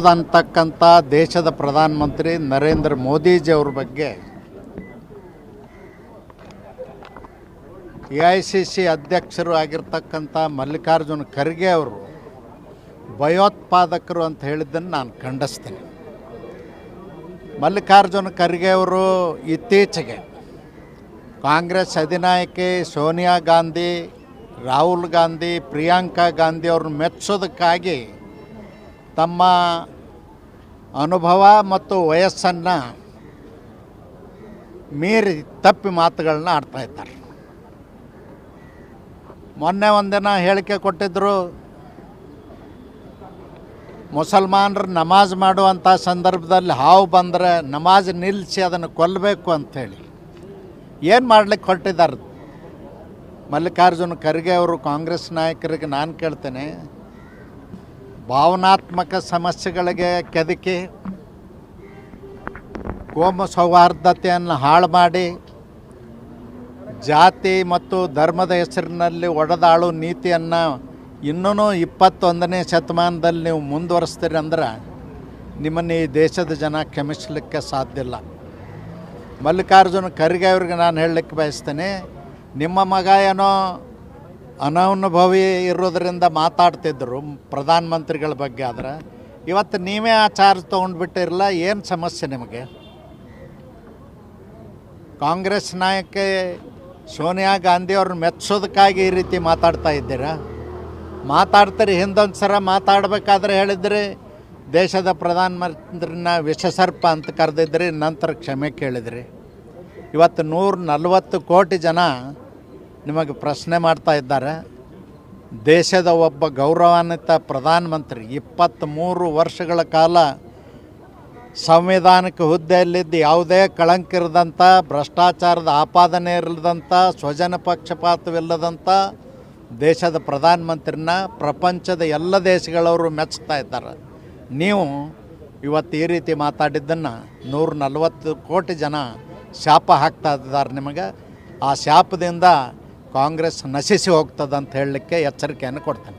ಅಂತಕ್ಕಂಥ ದೇಶದ ಪ್ರಧಾನಮಂತ್ರಿ ನರೇಂದ್ರ ಮೋದಿಜಿಯವ್ರ ಬಗ್ಗೆ AICC ಅಧ್ಯಕ್ಷರು ಆಗಿರ್ತಕ್ಕಂಥ ಮಲ್ಲಿಕಾರ್ಜುನ ಖರ್ಗೆ ಅವರು ಭಯೋತ್ಪಾದಕರು ಅಂತ ಹೇಳಿದ್ದನ್ನು ನಾನು ಖಂಡಿಸ್ತೀನಿ. ಮಲ್ಲಿಕಾರ್ಜುನ ಖರ್ಗೆ ಅವರು ಇತ್ತೀಚೆಗೆ ಕಾಂಗ್ರೆಸ್ ಅಧಿನಾಯಕಿ ಸೋನಿಯಾ ಗಾಂಧಿ, ರಾಹುಲ್ ಗಾಂಧಿ, ಪ್ರಿಯಾಂಕಾ ಗಾಂಧಿ ಅವ್ರನ್ನ ಮೆಚ್ಚೋದಕ್ಕಾಗಿ ತಮ್ಮ ಅನುಭವ ಮತ್ತು ವಯಸ್ಸನ್ನು ಮೀರಿ ತಪ್ಪಿ ಮಾತುಗಳನ್ನ ಆಡ್ತಾ ಇದ್ದಾರೆ. ಮೊನ್ನೆ ಒಂದಿನ ಹೇಳಿಕೆ ಕೊಟ್ಟಿದ್ದರು, ಮುಸಲ್ಮಾನರು ನಮಾಜ್ ಮಾಡುವಂಥ ಸಂದರ್ಭದಲ್ಲಿ ಹಾವು ಬಂದರೆ ನಮಾಜ್ ನಿಲ್ಲಿಸಿ ಅದನ್ನು ಕೊಲ್ಲಬೇಕು ಅಂಥೇಳಿ ಏನು ಮಾಡಲಿಕ್ಕೆ ಹೊರಟಿದ್ದಾರೆ ಮಲ್ಲಿಕಾರ್ಜುನ ಖರ್ಗೆ ಅವರು. ಕಾಂಗ್ರೆಸ್ ನಾಯಕರಿಗೆ ನಾನು ಕೇಳ್ತೇನೆ, ಭಾವನಾತ್ಮಕ ಸಮಸ್ಯೆಗಳಿಗೆ ಕೆದಕಿ ಕೋಮು ಸೌಹಾರ್ದತೆಯನ್ನು ಹಾಳು ಮಾಡಿ ಜಾತಿ ಮತ್ತು ಧರ್ಮದ ಹೆಸರಿನಲ್ಲಿ ಒಡೆದಾಳು ನೀತಿಯನ್ನು ಇನ್ನೂ 21ನೇ ಶತಮಾನದಲ್ಲಿ ನೀವು ಮುಂದುವರಿಸ್ತೀರಿ ಅಂದ್ರೆ ನಿಮ್ಮನ್ನು ಈ ದೇಶದ ಜನ ಕ್ಷಮಿಸಲಿಕ್ಕೆ ಸಾಧ್ಯ ಇಲ್ಲ. ಮಲ್ಲಿಕಾರ್ಜುನ ಖರ್ಗೆ ಅವ್ರಿಗೆ ನಾನು ಹೇಳಲಿಕ್ಕೆ ಬಯಸ್ತೇನೆ, ನಿಮ್ಮ ಮಗ ಏನೋ ಅನನುಭವಿ ಇರೋದರಿಂದ ಮಾತಾಡ್ತಿದ್ದರು ಪ್ರಧಾನಮಂತ್ರಿಗಳ ಬಗ್ಗೆ. ಆದರೆ ಇವತ್ತು ನೀವೇ ಆ ಚಾರ್ಜ್ ತೊಗೊಂಡ್ಬಿಟ್ಟಿರಲ್ಲ, ಏನು ಸಮಸ್ಯೆ ನಿಮಗೆ? ಕಾಂಗ್ರೆಸ್ ನಾಯಕಿ ಸೋನಿಯಾ ಗಾಂಧಿ ಅವ್ರನ್ನ ಮೆಚ್ಚೋದಕ್ಕಾಗಿ ಈ ರೀತಿ ಮಾತಾಡ್ತಾ ಇದ್ದೀರಾ? ಮಾತಾಡ್ತೀರಿ, ಹಿಂದೊಂದು ಸಲ ಮಾತಾಡಬೇಕಾದ್ರೆ ಹೇಳಿದ್ರಿ ದೇಶದ ಪ್ರಧಾನಮಂತ್ರಿನ ವಿಷಸರ್ಪ ಅಂತ ಕರೆದಿದ್ರಿ, ನಂತರ ಕ್ಷಮೆ ಕೇಳಿದ್ರಿ. ಇವತ್ತು 140 ಕೋಟಿ ಜನ ನಿಮಗೆ ಪ್ರಶ್ನೆ ಮಾಡ್ತಾ ಇದ್ದಾರೆ. ದೇಶದ ಒಬ್ಬ ಗೌರವಾನ್ವಿತ ಪ್ರಧಾನಮಂತ್ರಿ 23 ವರ್ಷಗಳ ಕಾಲ ಸಂವಿಧಾನಿಕ ಹುದ್ದೆಯಲ್ಲಿದ್ದು ಯಾವುದೇ ಕಳಂಕ ಇರದಂಥ, ಭ್ರಷ್ಟಾಚಾರದ ಆಪಾದನೆ ಇರದಂಥ, ಸ್ವಜನ ಪಕ್ಷಪಾತವಿಲ್ಲದಂಥ ದೇಶದ ಪ್ರಧಾನಮಂತ್ರಿನ ಪ್ರಪಂಚದ ಎಲ್ಲ ದೇಶಗಳವರು ಮೆಚ್ಚುತ್ತಾ ಇದ್ದಾರೆ. ನೀವು ಇವತ್ತು ಈ ರೀತಿ ಮಾತಾಡಿದ್ದನ್ನು 140 ಕೋಟಿ ಜನ ಶಾಪ ಹಾಕ್ತಾ ಇದ್ದಾರೆ ನಿಮಗೆ. ಆ ಶಾಪದಿಂದ ಕಾಂಗ್ರೆಸ್ ನಶಿಸಿ ಹೋಗ್ತದಂತ ಹೇಳಲಿಕ್ಕೆ ಎಚ್ಚರಿಕೆಯನ್ನು ಕೊಡ್ತೇನೆ.